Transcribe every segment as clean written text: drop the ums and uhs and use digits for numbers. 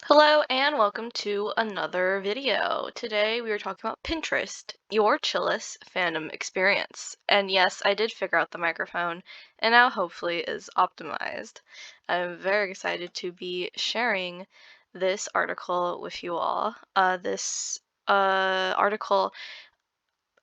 Hello and welcome to another video. Today we are talking about Pinterest, your Chillest fandom experience. And yes, I did figure out the microphone and now hopefully is optimized. I'm very excited to be sharing this article with you all. This article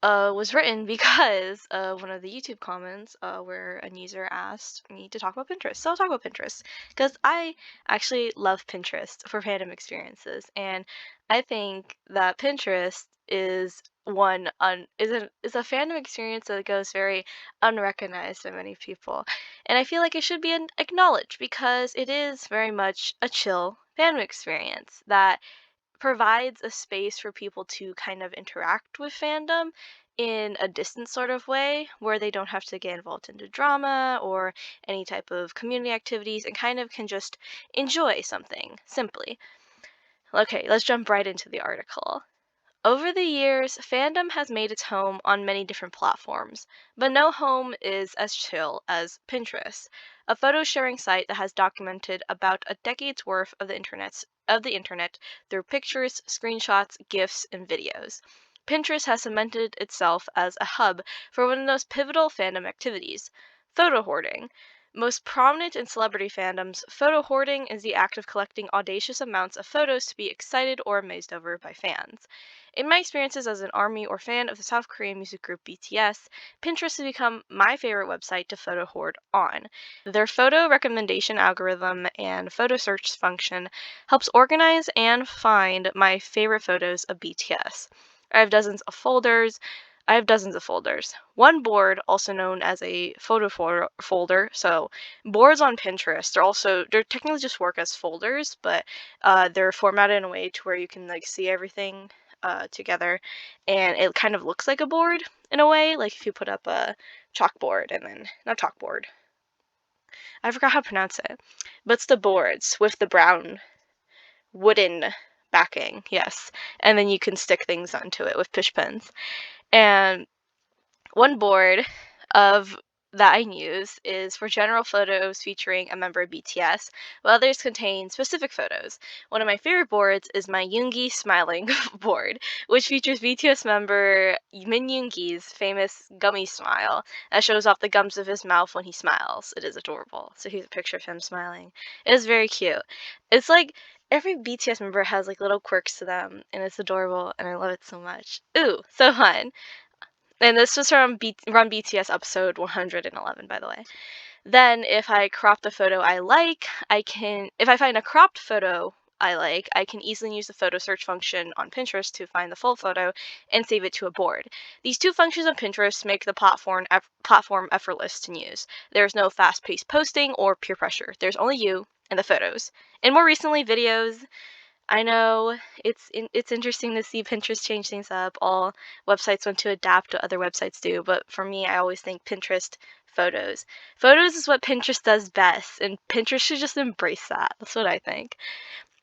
was written because of one of the YouTube comments where a user asked me to talk about Pinterest. So I'll talk about Pinterest because I actually love Pinterest for fandom experiences, and I think that Pinterest is is a fandom experience that goes very unrecognized by many people, and I feel like it should be acknowledged because it is very much a chill fandom experience that provides a space for people to kind of interact with fandom in a distant sort of way where they don't have to get involved into drama or any type of community activities and kind of can just enjoy something simply. Okay, let's jump right into the article. Over the years, fandom has made its home on many different platforms, but no home is as chill as Pinterest, a photo sharing site that has documented about a decade's worth of the internet through pictures, screenshots, GIFs, and videos. Pinterest has cemented itself as a hub for one of those pivotal fandom activities, photo hoarding. Most prominent in celebrity fandoms, photo hoarding is the act of collecting audacious amounts of photos to be excited or amazed over by fans. In my experiences as an ARMY or fan of the South Korean music group BTS, Pinterest has become my favorite website to photo hoard on. Their photo recommendation algorithm and photo search function helps organize and find my favorite photos of BTS. I have dozens of folders. I have dozens of folders. One board, also known as a folder, so boards on Pinterest, they're technically just work as folders, but they're formatted in a way to where you can like see everything together, and it kind of looks like a board in a way, like if you put up a chalkboard and then not chalkboard. I forgot how to pronounce it, but it's the boards with the brown wooden backing, yes, and then you can stick things onto it with push pins. And one board of that I use is for general photos featuring a member of BTS, while others contain specific photos. One of my favorite boards is my Yoongi smiling board, which features BTS member Min Yoongi's famous gummy smile that shows off the gums of his mouth when he smiles. It is adorable. So here's a picture of him smiling. It is very cute. It's like every BTS member has like little quirks to them, and it's adorable, and I love it so much. Ooh, so fun. And this was from Run BTS episode 111, by the way. Then, if I crop the photo I like, if I find a cropped photo I like, I can easily use the photo search function on Pinterest to find the full photo and save it to a board. These two functions on Pinterest make the platform effortless to use. There's no fast-paced posting or peer pressure. There's only you and the photos. And more recently, videos. I know it's interesting to see Pinterest change things up. All websites want to adapt what other websites do, but for me, I always think Pinterest photos. Photos is what Pinterest does best, and Pinterest should just embrace that. That's what I think.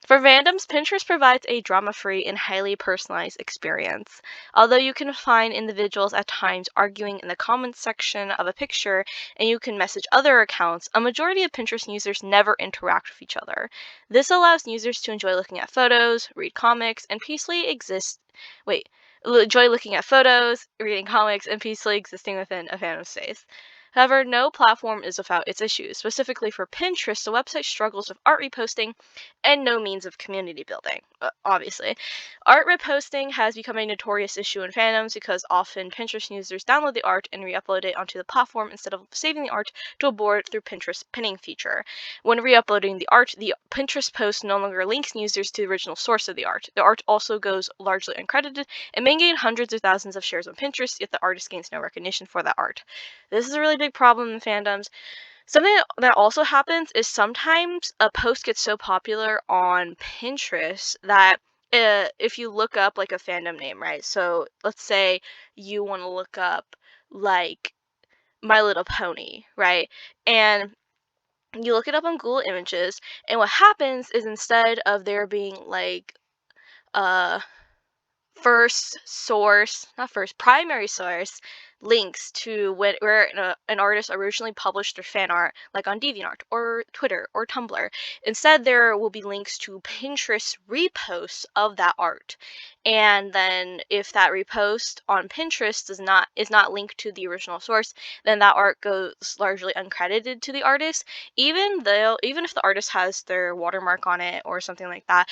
For fandoms, Pinterest provides a drama-free and highly personalized experience. Although you can find individuals at times arguing in the comments section of a picture and you can message other accounts, a majority of Pinterest users never interact with each other. This allows users to enjoy looking at photos, read comics, and peacefully enjoy looking at photos, reading comics, and peacefully existing within a fandom space. However, no platform is without its issues. Specifically for Pinterest, the website struggles with art reposting and no means of community building, obviously. Art reposting has become a notorious issue in fandoms because often Pinterest users download the art and re-upload it onto the platform instead of saving the art to a board through Pinterest pinning feature. When re-uploading the art, the Pinterest post no longer links users to the original source of the art. The art also goes largely uncredited and may gain hundreds of thousands of shares on Pinterest, yet the artist gains no recognition for that art. This is a really big problem in fandoms. Something that also happens is sometimes a post gets so popular on Pinterest that if you look up like a fandom name, right? So let's say you want to look up like My Little Pony, right? And you look it up on Google Images, and what happens is instead of there being like uh primary source, links to where an artist originally published their fan art, like on DeviantArt or Twitter or Tumblr. Instead, there will be links to Pinterest reposts of that art. And then if that repost on Pinterest is not linked to the original source, then that art goes largely uncredited to the artist, even if the artist has their watermark on it or something like that.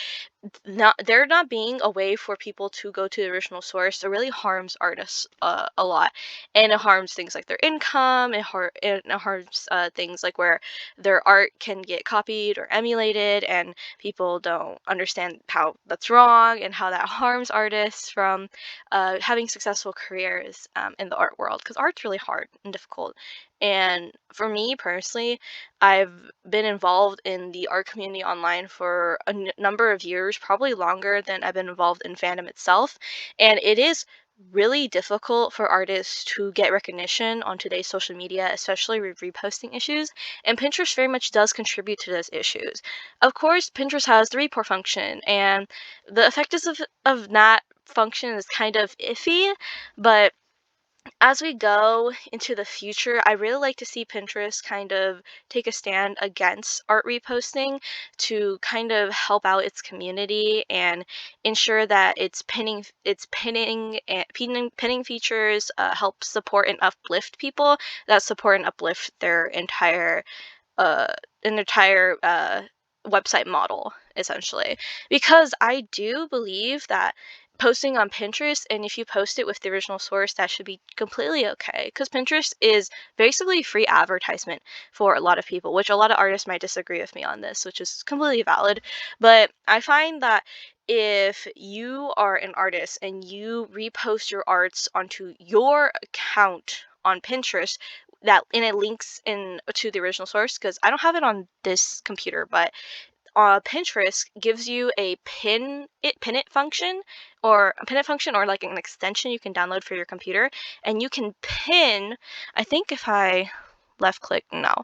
Not there not being a way for people to go to the original source, it really harms artists a lot, and it harms things like their income. It harms things like where their art can get copied or emulated, and people don't understand how that's wrong and how that harms artists from having successful careers in the art world, because art's really hard and difficult. And for me personally, I've been involved in the art community online for a number of years, probably longer than I've been involved in fandom itself. And it is really difficult for artists to get recognition on today's social media, especially with reposting issues. And Pinterest very much does contribute to those issues. Of course, Pinterest has the report function, and the effectiveness of that function is kind of iffy, but as we go into the future, I really like to see Pinterest kind of take a stand against art reposting to kind of help out its community and ensure that its pinning features help support and uplift people that support and uplift uh an entire website model, essentially, because I do believe that posting on Pinterest, and if you post it with the original source, that should be completely okay, because Pinterest is basically free advertisement for a lot of people, which a lot of artists might disagree with me on this, which is completely valid. But I find that if you are an artist and you repost your arts onto your account on Pinterest, that and it links in to the original source, because I don't have it on this computer, but Pinterest gives you a pin it function, or like an extension you can download for your computer, and you can pin. I think if I left click, no,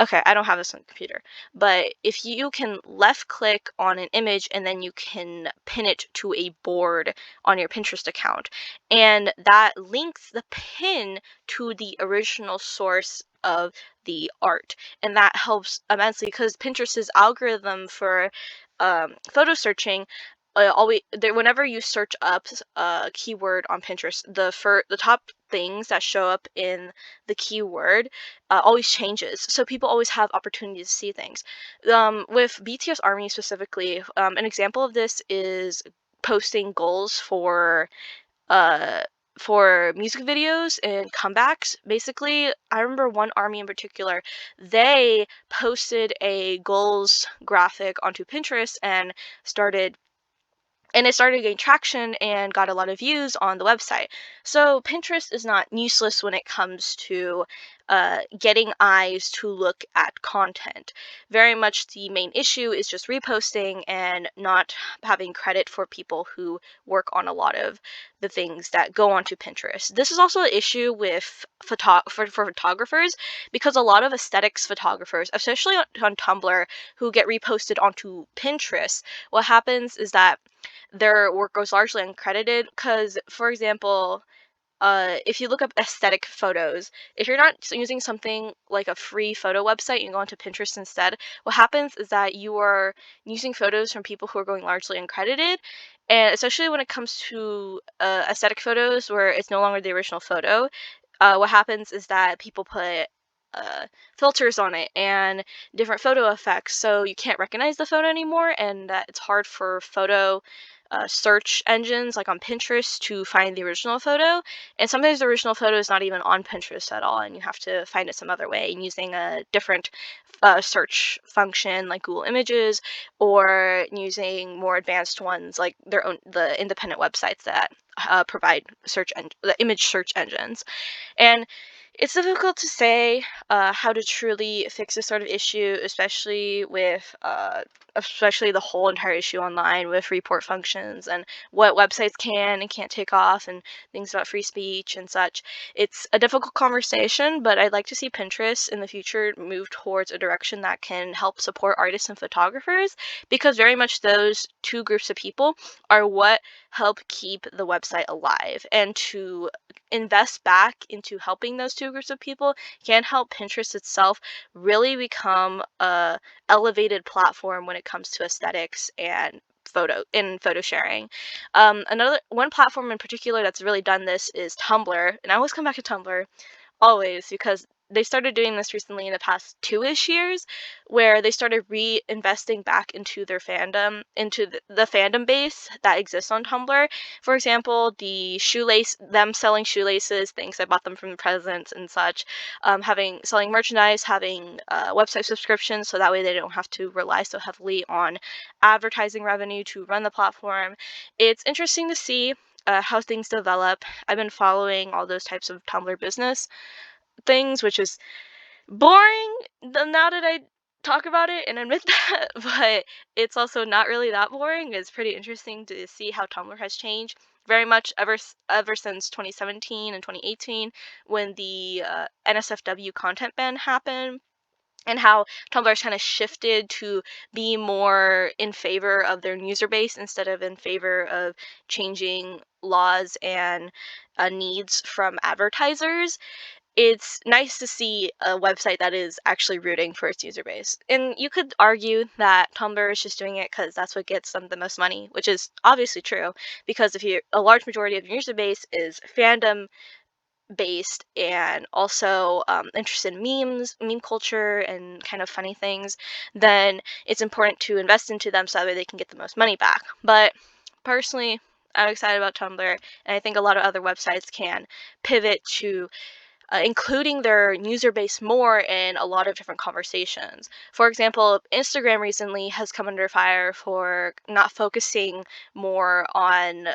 okay, I don't have this on the computer, but if you can left click on an image and then you can pin it to a board on your Pinterest account, and that links the pin to the original source of the art, and that helps immensely because Pinterest's algorithm for photo searching, always there, whenever you search up a keyword on Pinterest, the top things that show up in the keyword always changes, so people always have opportunity to see things. With BTS Army specifically, an example of this is posting goals uh for music videos and comebacks. Basically, I remember one army in particular, they posted a goals graphic onto Pinterest and it started getting traction and got a lot of views on the website. So Pinterest is not useless when it comes to getting eyes to look at content. Very much the main issue is just reposting and not having credit for people who work on a lot of the things that go onto Pinterest. This is also an issue with for photographers, because a lot of aesthetics photographers, especially on Tumblr, who get reposted onto Pinterest, what happens is that their work goes largely uncredited, because, for example, if you look up aesthetic photos, if you're not using something like a free photo website, you go onto Pinterest instead, what happens is that you are using photos from people who are going largely uncredited. And especially when it comes to aesthetic photos where it's no longer the original photo, what happens is that people put uh, filters on it and different photo effects, so you can't recognize the photo anymore, and that it's hard for photo search engines like on Pinterest to find the original photo. And sometimes the original photo is not even on Pinterest at all, and you have to find it some other way and using a different search function like Google Images, or using more advanced ones like the independent websites that provide the image search engines. And it's difficult to say how to truly fix this sort of issue, especially the whole entire issue online with report functions and what websites can and can't take off, and things about free speech and such. It's a difficult conversation, but I'd like to see Pinterest in the future move towards a direction that can help support artists and photographers, because very much those two groups of people are what help keep the website alive and to invest back into helping those two groups of people can help Pinterest itself really become a elevated platform when it comes to aesthetics and photo sharing. Another one platform in particular that's really done this is Tumblr, and I always come back to Tumblr always, because they started doing this recently in the past 2-ish years, where they started reinvesting back into their fandom, into the fandom base that exists on Tumblr. For example, them selling shoelaces, things I bought them from the presents and such, selling merchandise, having website subscriptions, so that way they don't have to rely so heavily on advertising revenue to run the platform. It's interesting to see how things develop. I've been following all those types of Tumblr business things, which is boring now that I talk about it and admit that, but it's also not really that boring. It's pretty interesting to see how Tumblr has changed very much ever since 2017 and 2018 when the NSFW content ban happened, and how Tumblr's kind of shifted to be more in favor of their user base instead of in favor of changing laws and needs from advertisers. It's nice to see a website that is actually rooting for its user base. And you could argue that Tumblr is just doing it because that's what gets them the most money, which is obviously true, because if you a large majority of your user base is fandom based and also interested in meme culture, and kind of funny things, then it's important to invest into them so that way they can get the most money back. But personally, I'm excited about Tumblr, and I think a lot of other websites can pivot to including their user base more in a lot of different conversations. For example, Instagram recently has come under fire for not focusing more on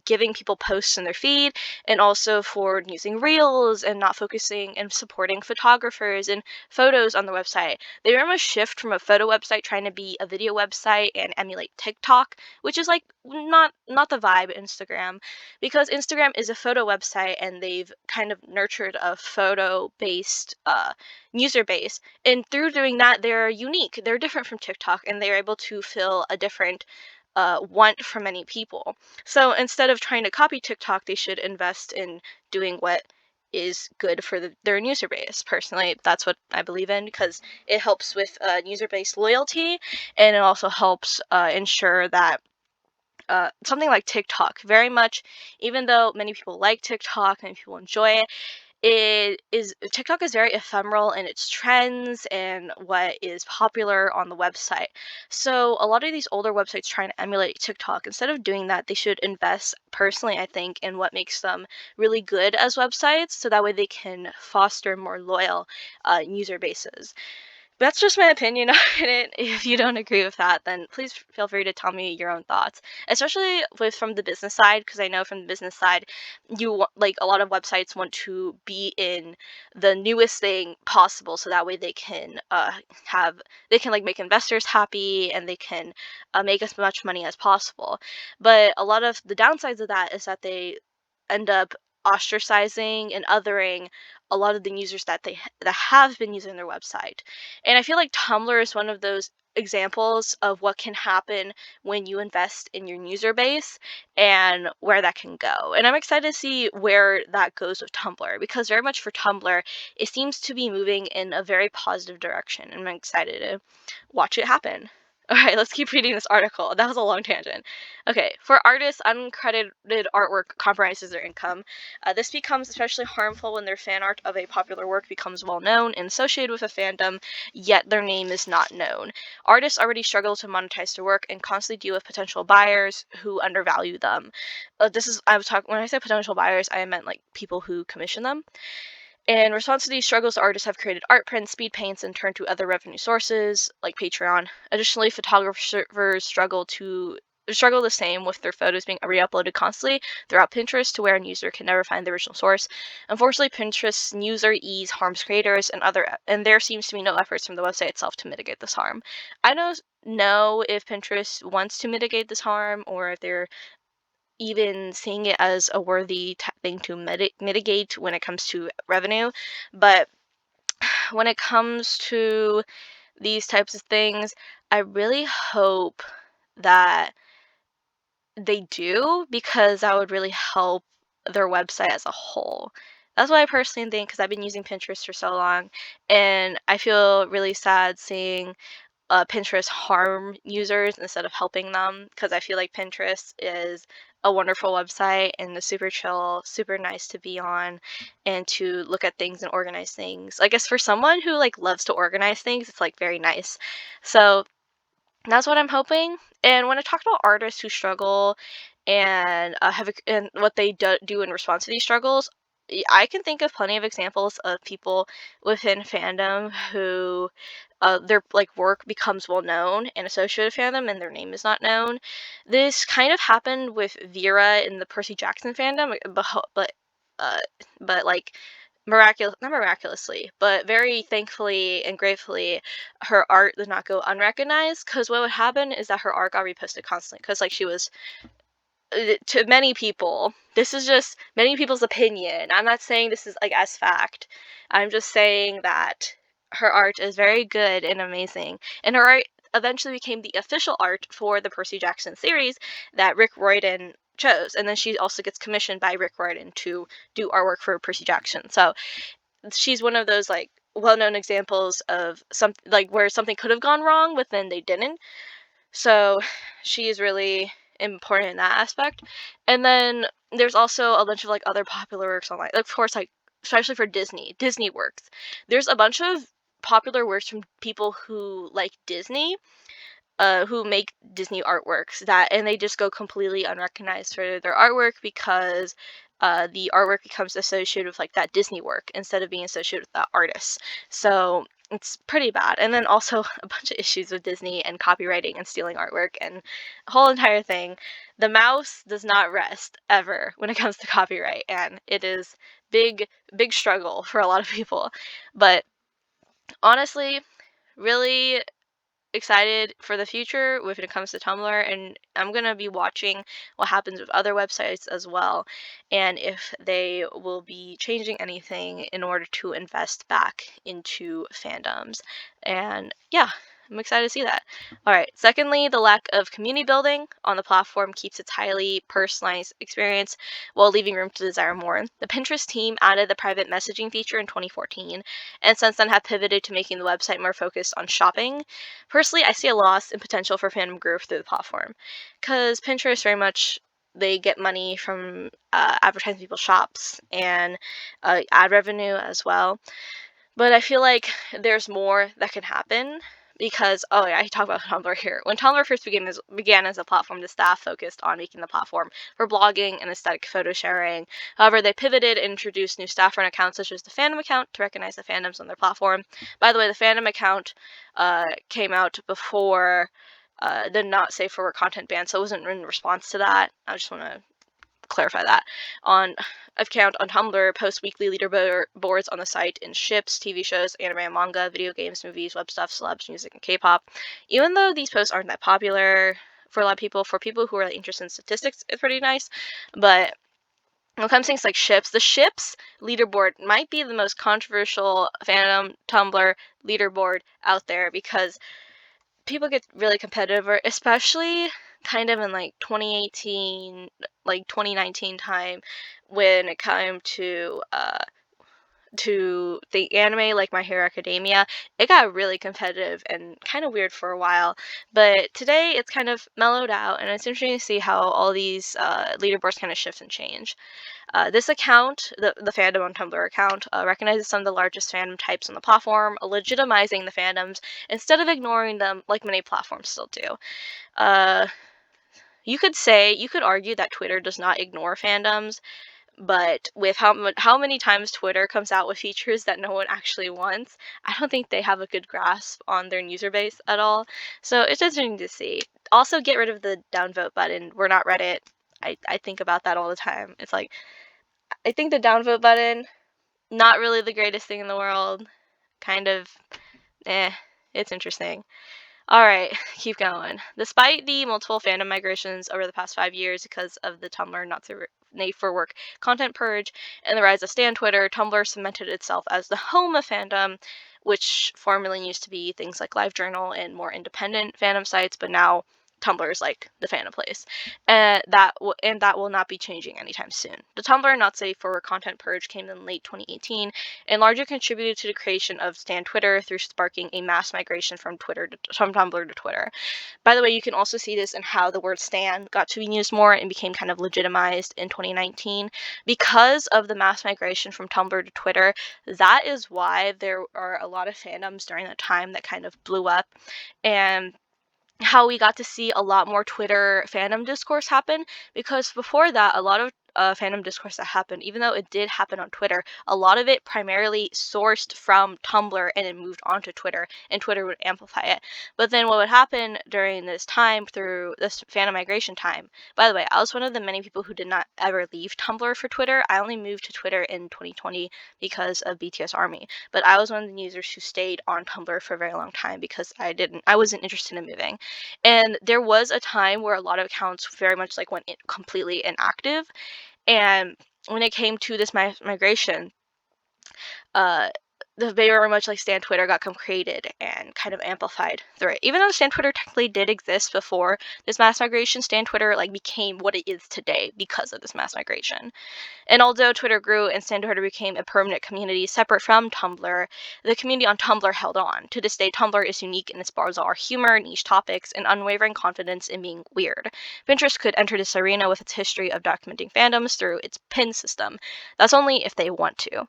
giving people posts in their feed, and also for using reels and not focusing and supporting photographers and photos on the website. They very much shift from a photo website trying to be a video website and emulate TikTok, which is like not the vibe of Instagram, because Instagram is a photo website and they've kind of nurtured a photo based user base. And through doing that, they're unique. They're different from TikTok, and they're able to fill a different want for many people. So instead of trying to copy TikTok, they should invest in doing what is good for their user base. Personally, that's what I believe in, because it helps with user base loyalty, and it also helps ensure that something like TikTok, very much, even though many people like TikTok, many people enjoy it, TikTok is very ephemeral in its trends and what is popular on the website. So a lot of these older websites trying to emulate TikTok, instead of doing that, they should invest, personally, I think, in what makes them really good as websites, so that way they can foster more loyal user bases. That's just my opinion on it. If you don't agree with that, then please feel free to tell me your own thoughts, especially from the business side, because I know from the business side, like a lot of websites want to be in the newest thing possible, so that way they can like make investors happy, and they can make as much money as possible. But a lot of the downsides of that is that they end up ostracizing and othering a lot of the users that have been using their website. And I feel like Tumblr is one of those examples of what can happen when you invest in your user base and where that can go. And I'm excited to see where that goes with Tumblr, because very much for Tumblr, it seems to be moving in a very positive direction, and I'm excited to watch it happen. All right, let's keep reading this article. That was a long tangent. Okay, for artists, uncredited artwork compromises their income. This becomes especially harmful when their fan art of a popular work becomes well known and associated with a fandom, yet their name is not known. Artists already struggle to monetize their work and constantly deal with potential buyers who undervalue them. When I say potential buyers, I meant like people who commission them. In response to these struggles, artists have created art prints, speed paints, and turned to other revenue sources like Patreon. Additionally, photographers struggle the same with their photos being re-uploaded constantly throughout Pinterest, to where a user can never find the original source. Unfortunately, Pinterest's user ease harms creators, and there seems to be no efforts from the website itself to mitigate this harm. I don't know if Pinterest wants to mitigate this harm, or if they're even seeing it as a worthy thing to mitigate when it comes to revenue. But when it comes to these types of things, I really hope that they do, because that would really help their website as a whole. That's what I personally think because I've been using Pinterest for so long, and I feel really sad seeing Pinterest harm users instead of helping them because I feel like Pinterest is a wonderful website and it's super chill, super nice to be on and to look at things and organize things. I guess for someone who like loves to organize things, it's like very nice. So that's what I'm hoping. And when I talk about artists who struggle and and what they do in response to these struggles, I can think of plenty of examples of people within fandom who their like work becomes well known and associated with fandom, and their name is not known. This kind of happened with Vera in the Percy Jackson fandom, uh, but like not miraculously, but very thankfully and gratefully, her art did not go unrecognized. Because what would happen is that her art got reposted constantly. Because like she was to many people, this is just many people's opinion. I'm not saying this is like as fact. I'm just saying that her art is very good and amazing, and her art eventually became the official art for the Percy Jackson series that Rick Riordan chose, and then she also gets commissioned by Rick Riordan to do artwork for Percy Jackson. So she's one of those like well-known examples of some like where something could have gone wrong, but then they didn't. So she is really important in that aspect. And then there's also a bunch of like other popular works online. Of course, like especially for Disney works. There's a bunch of popular works from people who like Disney, who make Disney artworks and they just go completely unrecognized for their artwork because the artwork becomes associated with like that Disney work instead of being associated with that artist. So it's pretty bad. And then also a bunch of issues with Disney and copywriting and stealing artwork and a whole entire thing. The mouse does not rest ever when it comes to copyright, and it is big struggle for a lot of people. But honestly, really excited for the future when it comes to Tumblr, and I'm gonna be watching what happens with other websites as well, and if they will be changing anything in order to invest back into fandoms. And yeah, I'm excited to see that. All right. Secondly, the lack of community building on the platform keeps its highly personalized experience while leaving room to desire more. The Pinterest team added the private messaging feature in 2014, and since then have pivoted to making the website more focused on shopping. Personally, I see a loss in potential for fandom growth through the platform, because Pinterest very much they get money from advertising people's shops and ad revenue as well. But I feel like there's more that can happen because oh yeah, I talk about Tumblr here. When Tumblr first began as a platform, the staff focused on making the platform for blogging and aesthetic photo sharing. However, they pivoted and introduced new staff-run accounts such as the Fandom account to recognize the fandoms on their platform. By the way, the Fandom account came out before the not safe for work content ban, so it wasn't in response to that. I just want to clarify that. On account on Tumblr posts weekly leaderboards on the site in ships, TV shows, anime and manga, video games, movies, web stuff, celebs, music, and K-pop. Even though these posts aren't that popular for a lot of people, for people who are like, interested in statistics, it's pretty nice. But when it comes to things like ships, the ships leaderboard might be the most controversial fandom Tumblr leaderboard out there because people get really competitive, or especially kind of in like 2018, like 2019 time when it came to the anime like My Hero Academia. It got really competitive and kind of weird for a while, but today it's kind of mellowed out, and it's interesting to see how all these leaderboards kind of shift and change. This account, the fandom on Tumblr account, recognizes some of the largest fandom types on the platform, legitimizing the fandoms instead of ignoring them like many platforms still do. Uh, you could argue that Twitter does not ignore fandoms, but with how many times Twitter comes out with features that no one actually wants, I don't think they have a good grasp on their user base at all. So it's interesting to see. Also, get rid of the downvote button. We're not Reddit. I think about that all the time. It's like I think the downvote button, not really the greatest thing in the world. Kind of, it's interesting. All right, keep going. Despite the multiple fandom migrations over the past 5 years because of the Tumblr not so safe for work content purge and the rise of Stan Twitter, Tumblr cemented itself as the home of fandom, which formerly used to be things like LiveJournal and more independent fandom sites, but now Tumblr is like the fandom place, and that will not be changing anytime soon. The Tumblr not safe for content purge came in late 2018 and largely contributed to the creation of Stan Twitter through sparking a mass migration from Tumblr to Twitter. By the way, you can also see this in how the word Stan got to be used more and became kind of legitimized in 2019 because of the mass migration from Tumblr to Twitter. That is why there are a lot of fandoms during that time that kind of blew up, and how we got to see a lot more Twitter fandom discourse happen, because before that, a lot of fandom discourse that happened, even though it did happen on Twitter, a lot of it primarily sourced from Tumblr and it moved onto Twitter, and Twitter would amplify it. But then what would happen during this time, through this fandom migration time, by the way, I was one of the many people who did not ever leave Tumblr for Twitter. I only moved to Twitter in 2020 because of BTS Army, but I was one of the users who stayed on Tumblr for a very long time because I wasn't interested in moving. And there was a time where a lot of accounts very much like went completely inactive. And when it came to this migration, uh, the very much like Stan Twitter got created and kind of amplified through it. Even though Stan Twitter technically did exist before this mass migration, Stan Twitter like became what it is today because of this mass migration. And although Twitter grew and Stan Twitter became a permanent community separate from Tumblr, the community on Tumblr held on. To this day, Tumblr is unique in its bizarre humor, niche topics, and unwavering confidence in being weird. Pinterest could enter this arena with its history of documenting fandoms through its pin system. That's only if they want to.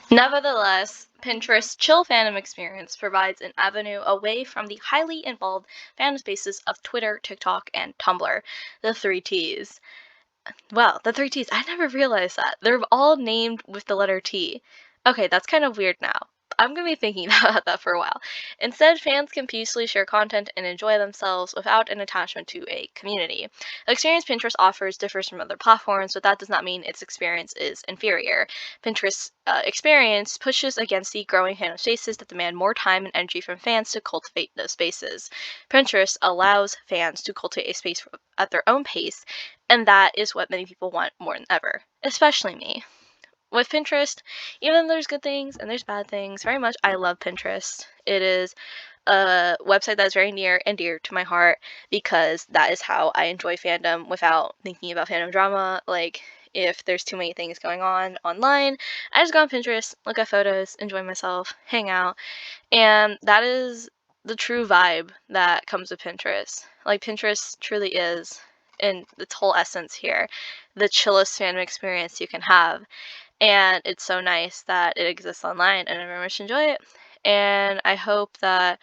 Nevertheless, Pinterest's chill fandom experience provides an avenue away from the highly involved fandom spaces of Twitter, TikTok, and Tumblr, the three Ts. Well, the three T's. I never realized that. They're all named with the letter T. Okay, that's kind of weird now. I'm going to be thinking about that for a while. Instead, fans can peacefully share content and enjoy themselves without an attachment to a community. The experience Pinterest offers differs from other platforms, but that does not mean its experience is inferior. Pinterest's experience pushes against the growing fandom spaces that demand more time and energy from fans to cultivate those spaces. Pinterest allows fans to cultivate a space at their own pace, and that is what many people want more than ever, especially me. With Pinterest, even though there's good things and there's bad things, very much I love Pinterest. It is a website that is very near and dear to my heart because that is how I enjoy fandom without thinking about fandom drama. Like, if there's too many things going on online, I just go on Pinterest, look at photos, enjoy myself, hang out, and that is the true vibe that comes with Pinterest. Like, Pinterest truly is, in its whole essence here, the chillest fandom experience you can have. And it's so nice that it exists online, and I very much enjoy it. And I hope that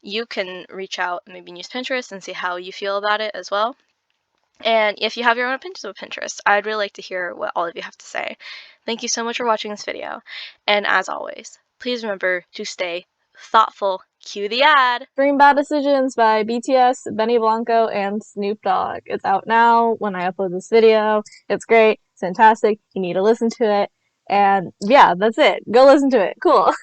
you can reach out and maybe use Pinterest and see how you feel about it as well. And if you have your own opinions of Pinterest, I'd really like to hear what all of you have to say. Thank you so much for watching this video. And as always, please remember to stay thoughtful. Cue the ad! Dream Bad Decisions by BTS, Benny Blanco, and Snoop Dogg. It's out now when I upload this video. It's great. It's fantastic. You need to listen to it. And yeah, that's it. Go listen to it. Cool.